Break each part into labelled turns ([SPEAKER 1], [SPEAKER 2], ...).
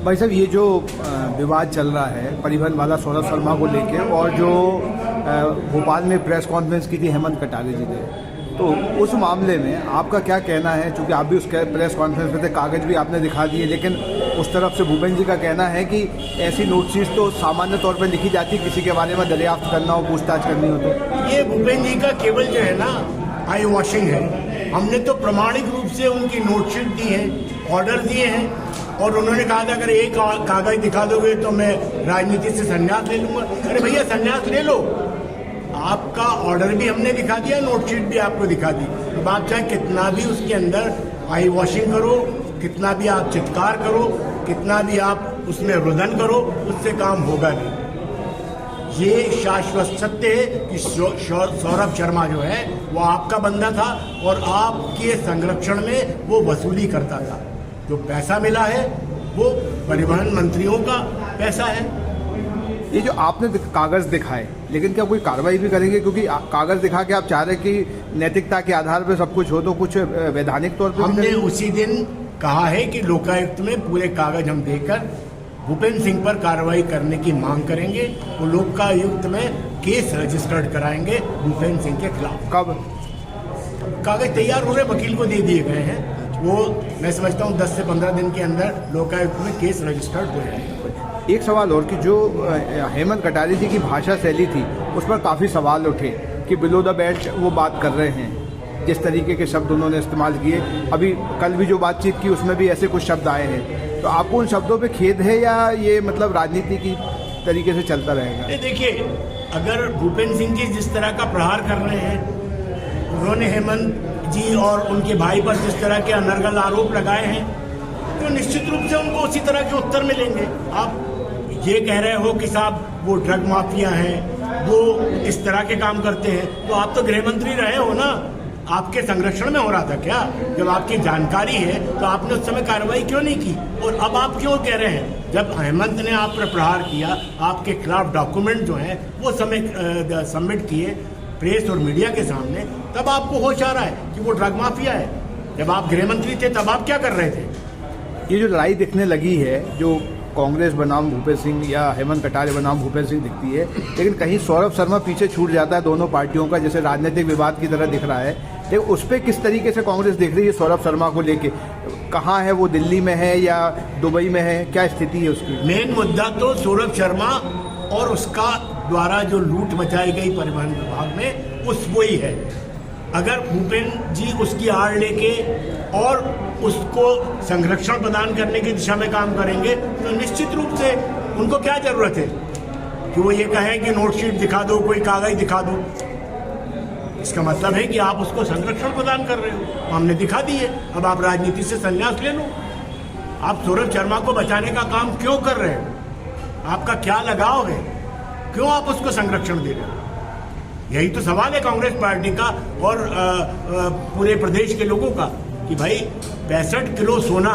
[SPEAKER 1] भाई साहब, ये जो विवाद चल रहा है परिवहन वाला सौरभ शर्मा को लेके, और जो भोपाल में प्रेस कॉन्फ्रेंस की थी हेमंत कटारे जी ने, तो उस मामले में आपका क्या कहना है? चूँकि आप भी उस प्रेस कॉन्फ्रेंस में थे, कागज़ भी आपने दिखा दिए, लेकिन उस तरफ से भूपेंद्र जी का कहना है कि ऐसी नोटिस तो सामान्य तौर पर लिखी जाती, किसी के बारे में दरियाफ्त करना हो, पूछताछ करनी हो तो।
[SPEAKER 2] ये भूपेंद्र जी का केवल जो है ना आई वॉशिंग है। हमने तो प्रमाणिक रूप से उनकी नोटशीट दी है, ऑर्डर दिए हैं, और उन्होंने कहा था अगर एक कागज दिखा दोगे तो मैं राजनीति से संन्यास ले लूंगा। अरे भैया, संन्यास ले लो, आपका ऑर्डर भी हमने दिखा दिया, नोटशीट भी आपको दिखा दी। अब आप चाहे कितना भी उसके अंदर आई वॉशिंग करो, कितना भी आप चित्कार करो, कितना भी आप उसमें रुदन करो, उससे काम होगा नहीं। ये शाश्वत सत्य है कि सौरभ शर्मा जो है वो आपका बंदा था और आपके संरक्षण में वो वसूली करता था। जो पैसा मिला है वो परिवहन मंत्रियों का पैसा है।
[SPEAKER 1] ये जो आपने कागज दिखाए, लेकिन क्या कोई कार्रवाई भी करेंगे? क्योंकि कागज दिखा के आप चाह रहे कि नैतिकता के आधार पर सब कुछ हो, तो कुछ वैधानिक तौर पर
[SPEAKER 2] हमने उसी दिन कहा है कि लोकायुक्त में पूरे कागज हम देकर भूपेंद्र सिंह पर कार्रवाई करने की मांग करेंगे। वो लोकायुक्त में केस रजिस्टर्ड कराएंगे भूपेंद्र सिंह के खिलाफ।
[SPEAKER 1] कब?
[SPEAKER 2] कागज तैयार हो रहे, वकील को दे दिए गए हैं। वो मैं समझता हूँ 10 से 15 दिन के अंदर लोकायुक्त में केस रजिस्टर्ड हो जाएगा।
[SPEAKER 1] एक सवाल और कि जो हेमंत कटारे जी की भाषा शैली थी, उस पर काफ़ी सवाल उठे कि बिलो द बेल्ट वो बात कर रहे हैं, जिस तरीके के शब्द उन्होंने इस्तेमाल किए। अभी कल भी जो बातचीत की उसमें भी ऐसे कुछ शब्द आए हैं, तो आपको उन शब्दों पे खेद है या ये मतलब राजनीति की तरीके से चलता रहेगा?
[SPEAKER 2] देखिए, अगर भूपेंद्र सिंह जी जिस तरह का प्रहार कर रहे हैं, उन्होंने हेमंत जी और उनके भाई पर जिस तरह के अनर्गल आरोप लगाए हैं, तो निश्चित रूप से उनको उसी तरह के उत्तर मिलेंगे। आप ये कह रहे हो कि साहब वो ड्रग माफिया हैं, वो इस तरह के काम करते हैं, तो आप तो गृह मंत्री रहे हो ना, आपके संरक्षण में हो रहा था क्या? जब आपकी जानकारी है तो आपने उस समय कार्रवाई क्यों नहीं की? और अब आप क्यों कह रहे हैं? जब हेमंत ने आप पर प्रहार किया, आपके खिलाफ डॉक्यूमेंट जो है वो सबमिट किए प्रेस और मीडिया के सामने, तब आपको होश आ रहा है कि वो ड्रग माफिया है। जब आप गृह मंत्री थे तब आप क्या कर रहे थे?
[SPEAKER 1] ये जो लड़ाई दिखने लगी है, जो कांग्रेस बनाम भूपेंद्र सिंह या हेमंत कटारे बनाम भूपेंद्र सिंह दिखती है, लेकिन कहीं सौरभ शर्मा पीछे छूट जाता है दोनों पार्टियों का, जैसे राजनीतिक विवाद की तरह दिख रहा है। लेकिन उस पर किस तरीके से कांग्रेस देख रही है सौरभ शर्मा को लेके? कहाँ है वो, दिल्ली में है या दुबई में है, क्या स्थिति है उसकी?
[SPEAKER 2] मेन मुद्दा तो सौरभ शर्मा और उसका द्वारा जो लूट मचाई गई परिवहन विभाग में, उस वही है। अगर भूपेंद्र जी उसकी आड़ लेके और उसको संरक्षण प्रदान करने की दिशा में काम करेंगे, तो निश्चित रूप से उनको क्या जरूरत है कि वो ये कहें कि नोटशीट दिखा दो, कोई कागज दिखा दो। इसका मतलब है कि आप उसको संरक्षण प्रदान कर रहे हो। हमने दिखा दी है, अब आप राजनीति से संन्यास ले लो। आप सौरभ शर्मा को बचाने का काम क्यों कर रहे हो? आपका क्या लगाव है? क्यों आप उसको संरक्षण दे रहे हो? यही तो सवाल है कांग्रेस पार्टी का और पूरे प्रदेश के लोगों का कि भाई 65 किलो सोना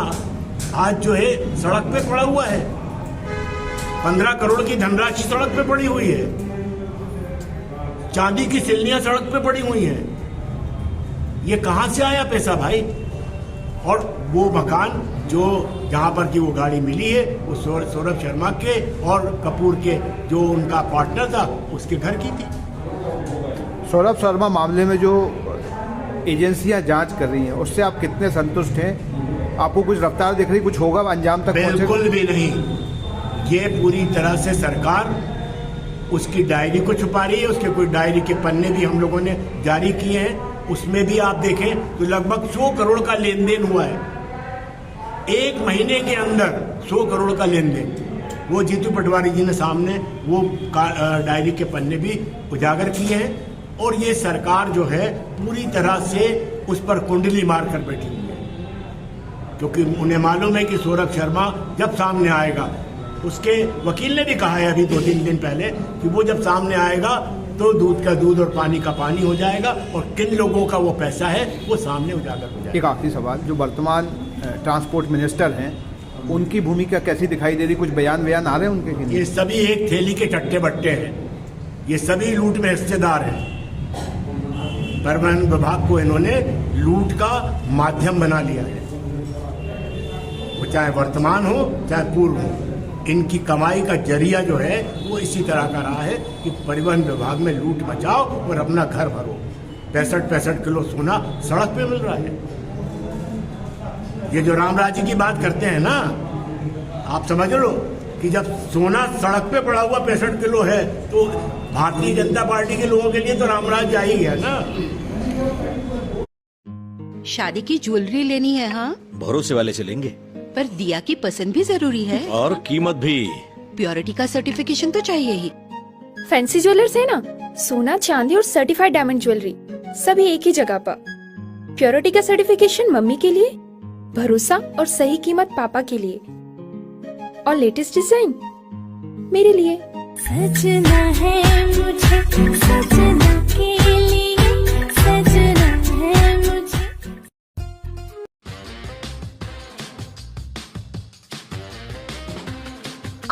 [SPEAKER 2] आज जो है सड़क पे पड़ा हुआ है, 15 करोड़ की धनराशि सड़क पे पड़ी हुई है, चांदी की सिल्लियां सड़क पे पड़ी हुई हैं। ये कहां से आया पैसा भाई? और वो मकान जो जहां पर की वो गाड़ी मिली है, वो सौरभ शर्मा के और कपूर के जो उनका पार्टनर था उसके घर की थी।
[SPEAKER 1] सौरभ शर्मा मामले में जो एजेंसियां जांच कर रही हैं, उससे आप कितने संतुष्ट हैं? आपको कुछ रफ्तार दिख रही, कुछ होगा अंजाम तक?
[SPEAKER 2] बिल्कुल भी नहीं। ये पूरी तरह से सरकार उसकी डायरी को छुपा रही है। उसके कोई डायरी के पन्ने भी हम लोगों ने जारी किए हैं, उसमें भी आप देखें तो लगभग 100 करोड़ का लेन देन हुआ है। एक महीने के अंदर 100 करोड़ का लेन देन, वो जीतू पटवारी जी ने सामने वो डायरी के पन्ने भी उजागर किए हैं। और ये सरकार जो है पूरी तरह से उस पर कुंडली मारकर बैठी हुई है, क्योंकि उन्हें मालूम है कि सौरभ शर्मा जब सामने आएगा, उसके वकील ने भी कहा है अभी 2-3 दिन पहले कि वो जब सामने आएगा तो दूध का दूध और पानी का पानी हो जाएगा, और किन लोगों का वो पैसा है वो सामने उजागर हो जाएगा।
[SPEAKER 1] एक आखिरी सवाल, जो वर्तमान ट्रांसपोर्ट मिनिस्टर हैं, उनकी भूमिका कैसी दिखाई दे रही? कुछ बयान आ रहे हैं उनके?
[SPEAKER 2] ये सभी एक थैली के चट्टे बट्टे हैं, ये सभी लूट में हिस्सेदार हैं। परिवहन विभाग को इन्होंने लूट का माध्यम बना लिया है। वो चाहे वर्तमान हो चाहे पूर्व हो, इनकी कमाई का जरिया जो है वो इसी तरह का रहा है कि परिवहन विभाग में लूट मचाओ और अपना घर भरो। 65 किलो सोना सड़क पे मिल रहा है। ये जो रामराज्य की बात करते हैं ना, आप समझ लो कि जब सोना सड़क पे पड़ा हुआ 65 किलो है तो भारतीय जनता पार्टी के लोगों के लिए तो रामराज्य आ ही गया ना।
[SPEAKER 3] शादी की ज्वेलरी लेनी है। हाँ,
[SPEAKER 4] भरोसे वाले से लेंगे।
[SPEAKER 3] पर दिया की पसंद भी जरूरी है
[SPEAKER 4] और कीमत भी।
[SPEAKER 3] प्योरिटी का सर्टिफिकेशन तो चाहिए ही।
[SPEAKER 5] फैंसी ज्वेलर्स है ना, सोना चांदी और सर्टिफाइड डायमंड ज्वेलरी सभी एक ही जगह पर। प्योरिटी का सर्टिफिकेशन मम्मी के लिए, भरोसा और सही कीमत पापा के लिए, और लेटेस्ट डिजाइन मेरे लिए।
[SPEAKER 6] सजना है मुझे, सजना के लिए, सजना है मुझे।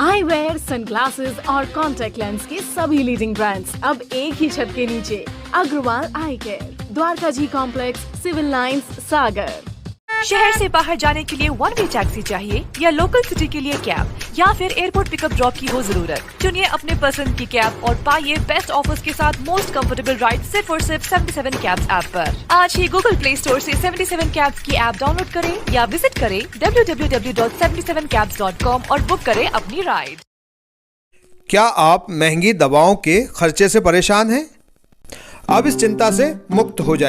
[SPEAKER 7] आई वेयर, सनग्लासेस और कॉन्टैक्ट लेंस के सभी लीडिंग ब्रांड्स अब एक ही छत के नीचे। अग्रवाल आई केयर, द्वारका जी कॉम्प्लेक्स, सिविल लाइंस, सागर।
[SPEAKER 8] शहर से बाहर जाने के लिए वन वे टैक्सी चाहिए या लोकल सिटी के लिए कैब या फिर एयरपोर्ट पिकअप ड्रॉप की हो जरूरत? चुनिए अपने पसंद की कैब और पाइए बेस्ट ऑफर्स के साथ मोस्ट कंफर्टेबल राइड सिर्फ और सिर्फ 77 कैब्स ऐप पर। आज ही गूगल प्ले स्टोर से 77 कैब्स की ऐप डाउनलोड करें या विजिट करें www.77cabs.com और बुक करें अपनी राइड।
[SPEAKER 9] क्या आप महंगी दवाओं के खर्चे से परेशान हैं? अब इस चिंता से मुक्त हो जाइए।